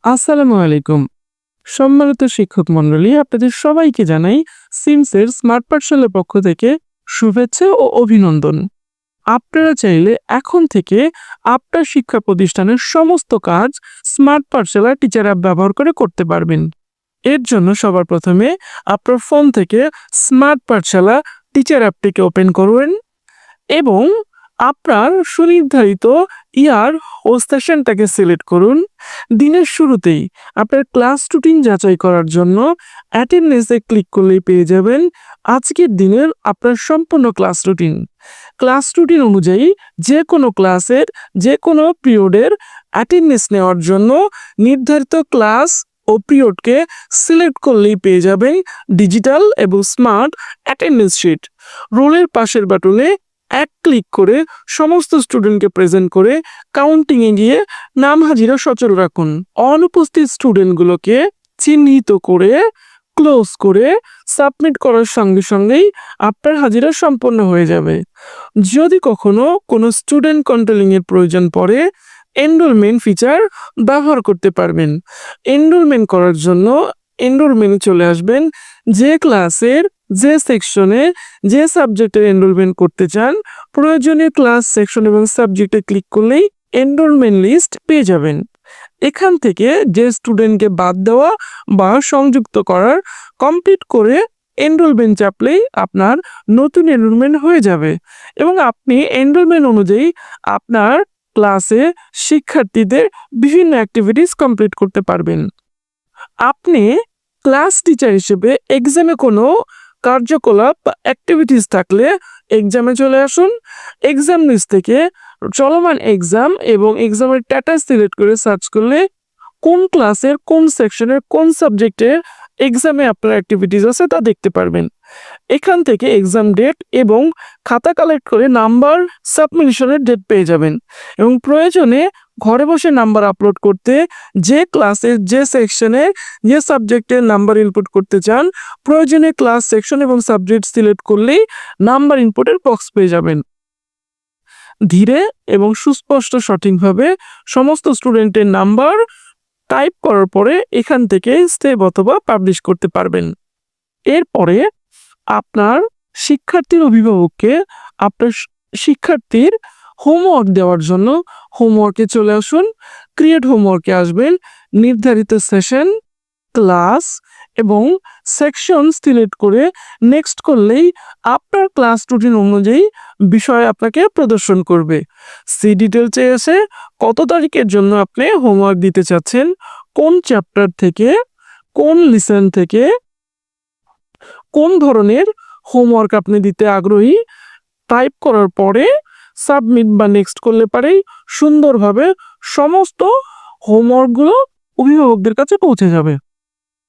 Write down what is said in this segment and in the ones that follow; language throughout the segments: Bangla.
আসসালামু আলাইকুম। সম্মানিত শিক্ষক মণ্ডলী, আপনাদের সবাইকে জানাই সিমসের স্মার্ট পাঠশালার পক্ষ থেকে শুভেচ্ছা ও অভিনন্দন। আপনারা চাইলে এখন থেকে আপনার শিক্ষা প্রতিষ্ঠানের সমস্ত কাজ স্মার্ট পাঠশালা টিচার অ্যাপ ব্যবহার করে করতে পারবেন। এর জন্য সবার প্রথমে আপনার ফোন থেকে স্মার্ট পাঠশালা টিচার অ্যাপটিকে ওপেন করবেন এবং আপনার সুনির্ধারিত ইয়ার ও সেশনটাকে সিলেক্ট করুন। দিনের শুরুতেই আপনার ক্লাস রুটিন যাচাই করার জন্য অ্যাটেন্ডেন্সে ক্লিক করলেই পেয়ে যাবেন আজকের দিনের আপনার সম্পূর্ণ ক্লাস রুটিন। ক্লাস রুটিন অনুযায়ী যে কোনো ক্লাসের যে কোনো পিরিয়ডের অ্যাটেন্ডেন্স নেওয়ার জন্য নির্ধারিত ক্লাস ও পিরিয়ডকে সিলেক্ট করলেই পেয়ে যাবেন ডিজিটাল এবং স্মার্ট অ্যাটেন্ডেন্স শিট। রোলের পাশের বাটনে এক ক্লিক করে সমস্ত স্টুডেন্টকে প্রেজেন্ট করে কাউন্টিংয়ে গিয়ে নাম হাজিরা সচল রাখুন। অনুপস্থিত স্টুডেন্টগুলোকে চিহ্নিত করে ক্লোজ করে সাবমিট করার সঙ্গে সঙ্গেই আপনার হাজিরা সম্পন্ন হয়ে যাবে। যদি কখনো কোনো স্টুডেন্ট কন্ট্রোলিংয়ের প্রয়োজন পড়ে এনরোলমেন্ট ফিচার ব্যবহার করতে পারবেন। এনরোলমেন্ট করার জন্য এনরোলমেন্টে চলে আসবেন। যে ক্লাসের যে সেকশনে যে সাবজেক্টের এনরোলমেন্ট করতে চান প্রয়োজনীয় ক্লাস সেকশন এবং সাবজেক্টে ক্লিক করলেই এনরোলমেন্ট লিস্ট পেয়ে যাবেন। এখান থেকে যে স্টুডেন্টকে বাদ দেওয়া বা সংযুক্ত করার কমপ্লিট করে এনরোলমেন্ট চাপলেই আপনার নতুন এনরোলমেন্ট হয়ে যাবে এবং আপনি এনরোলমেন্ট অনুযায়ী আপনার ক্লাসে শিক্ষার্থীদের বিভিন্ন অ্যাক্টিভিটিস কমপ্লিট করতে পারবেন। আপনি ক্লাস টিচার হিসেবে এক্সামে কোনো কার্যকলাপ বা অ্যাক্টিভিটিস থাকলে এক্সামে চলে আসুন। এক্সাম লিস্ট থেকে চলমান এক্সাম এবং এক্সামের স্ট্যাটাস সিলেক্ট করে সার্চ করলে কোন ক্লাসের কোন সেকশনের কোন সাবজেক্টের এক্সামে আপনার অ্যাক্টিভিটিস আছে তা দেখতে পারবেন। এখান থেকে এক্সাম ডেট এবং খাতা কালেক্ট করে নাম্বার সাবমিশনের ডেট পেয়ে যাবেন এবং প্রয়োজনে ঘরে বসে নাম্বার আপলোড করতে যে ক্লাসের যে সেকশনে যে সাবজেক্টের নাম্বার ইনপুট করতে চান প্রয়োজনে ক্লাস সেকশন এবং সাবজেক্ট সিলেক্ট করলেই নাম্বার ইনপুটের বক্স পেয়ে যাবেন। ধীরে এবং সুস্পষ্ট সঠিকভাবে সমস্ত স্টুডেন্টের নাম্বার টাইপ করার পরে এখান থেকে সেভ অথবা পাবলিশ করতে পারবেন। এরপরে আপনার শিক্ষার্থীর অভিভাবককে আপনার শিক্ষার্থীর হোমওয়ার্ক দেওয়ার জন্য হোমওয়ার্কে চলে আসুন। ক্রিয়েট হোমওয়ার্কে আসবেন। নির্ধারিত সেশন ক্লাস এবং সেকশন সিলেক্ট করে নেক্সট করলেই আপনার ক্লাস রুটিন অনুযায়ী বিষয় আপনাকে প্রদর্শন করবে। সি ডিটেলসে এসে কত তারিখের জন্য আপনি হোমওয়ার্ক দিতে চাচ্ছেন, কোন চ্যাপ্টার থেকে কোন লিসন থেকে কোন ধরনের হোমওয়ার্ক আপনি দিতে আগ্রহী টাইপ করার পরে সাবমিট বা নেক্সট করলে পারেই সুন্দরভাবে সমস্ত হোমওয়ার্কগুলো অভিভাবকদের কাছে পৌঁছে যাবে।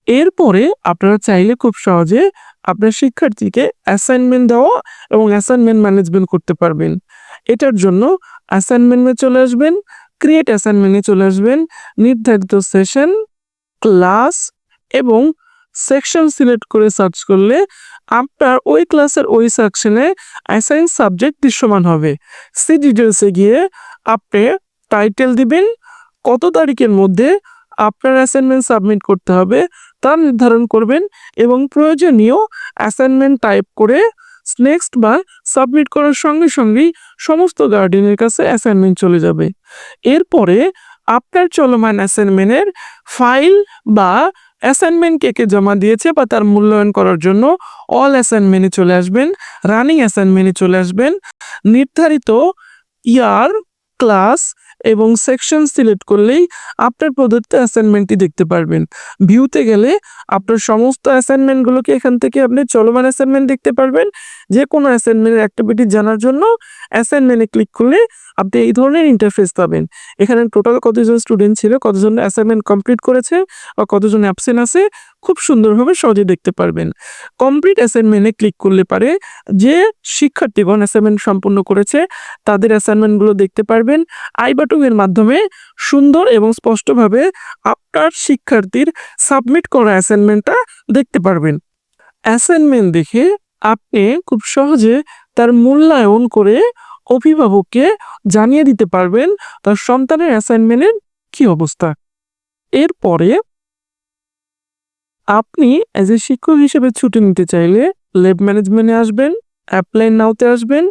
এরপরে আপনারা চাইলে খুব সহজে আপনার শিক্ষার্থীকে অ্যাসাইনমেন্ট দেওয়া এবং অ্যাসাইনমেন্ট ম্যানেজমেন্ট করতে পারবেন। এটার জন্য অ্যাসাইনমেন্টে চলে আসবেন, ক্রিয়েট অ্যাসাইনমেন্টে চলে আসবেন। নির্ধারিত সেশন ক্লাস এবং সেকশন সিলেক্ট করে সার্চ করলে আপনার ওই ক্লাসের ওই সেকশনে অ্যাসাইন সাবজেক্ট দৃশ্যমান হবে। সি ডিটেলসে গিয়ে আপনি টাইটেল দিবেন, কত তারিখের মধ্যে আপনার অ্যাসাইনমেন্ট সাবমিট করতে হবে তা নির্ধারণ করবেন এবং প্রয়োজনীয় অ্যাসাইনমেন্ট টাইপ করে নেক্সট বা সাবমিট করার সঙ্গে সঙ্গেই সমস্ত গার্ডিয়ানের কাছে অ্যাসাইনমেন্ট চলে যাবে। এরপরে আপনার চলমান অ্যাসাইনমেন্টের ফাইল বা অ্যাসাইনমেন্ট কে কে জমা দিয়েছে বা তার মূল্যায়ন করার জন্য অল অ্যাসাইনমেন্টে চলে আসবেন, রানিং অ্যাসাইনমেন্টে চলে আসবেন। নির্ধারিত ইয়ার ক্লাস এবং সেকশন সিলেক্ট করলেই আপনার প্রদত্ত অ্যাসাইনমেন্টটি দেখতে পারবেন। ভিউতে গেলে আপনার সমস্ত অ্যাসাইনমেন্টগুলোকে এখান থেকে আপনি চলমান অ্যাসাইনমেন্ট দেখতে পারবেন। যে কোনো অ্যাসাইনমেন্টের অ্যাক্টিভিটি জানার জন্য অ্যাসাইনমেন্টে ক্লিক করলে আপনি এই ধরনের ইন্টারফেস পাবেন। এখানে টোটাল কতজন স্টুডেন্ট ছিল, কতজন অ্যাসাইনমেন্ট কমপ্লিট করেছে বা কতজন অ্যাবসেন্ট আছে খুব সুন্দরভাবে সহজে দেখতে পারবেন। কমপ্লিট অ্যাসাইনমেন্টে ক্লিক করলে পারে যে শিক্ষার্থীগণ অ্যাসাইনমেন্ট সম্পূর্ণ করেছে তাদের অ্যাসাইনমেন্টগুলো দেখতে পারবেন। আই বাটনের মাধ্যমে সুন্দর এবং স্পষ্টভাবে আপনার শিক্ষার্থীর সাবমিট করা অ্যাসাইনমেন্টটা দেখতে পারবেন। অ্যাসাইনমেন্ট দেখে আপনি খুব সহজে তার মূল্যায়ন করে অভিভাবককে জানিয়ে দিতে পারবেন তার সন্তানের অ্যাসাইনমেন্টের কি অবস্থা। এরপরে আপনি অ্যাজ এ শিক্ষক হিসেবে ছুটি নিতে চাইলে ল্যাব ম্যানেজমেন্টে আসবেন, অ্যাপ্লাই নাওতে আসবেন।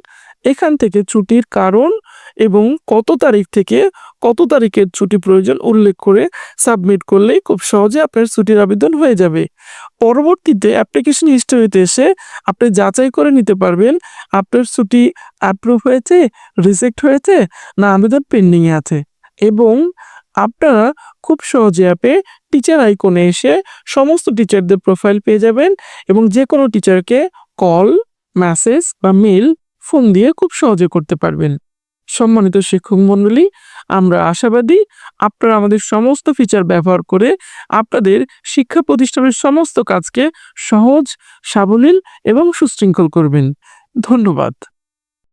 এখান থেকে ছুটির কারণ এবং কত তারিখ থেকে কত তারিখের ছুটি প্রয়োজন উল্লেখ করে সাবমিট করলেই খুব সহজে আপনার ছুটির আবেদন হয়ে যাবে। পরবর্তীতে অ্যাপ্লিকেশন হিস্টোরিতে এসে আপনি যাচাই করে নিতে পারবেন আপনার ছুটি অ্যাপ্রুভ হয়েছে, রিজেক্ট হয়েছে, না আবেদন পেন্ডিংয়ে আছে। এবং আপনারা খুব সহজে অ্যাপে টিচার আইকনে এসে সমস্ত টিচারদের প্রোফাইল পেয়ে যাবেন এবং যে কোনো টিচারকে কল, মেসেজ বা মেল, ফোন দিয়ে খুব সহজে করতে পারবেন। সম্মানিত শিক্ষক মণ্ডলী, আমরা আশাবাদী আপনারা আমাদের সমস্ত ফিচার ব্যবহার করে আপনাদের শিক্ষা প্রতিষ্ঠানের সমস্ত কাজকে সহজ, সাবলীল এবং সুশৃঙ্খল করবেন। ধন্যবাদ।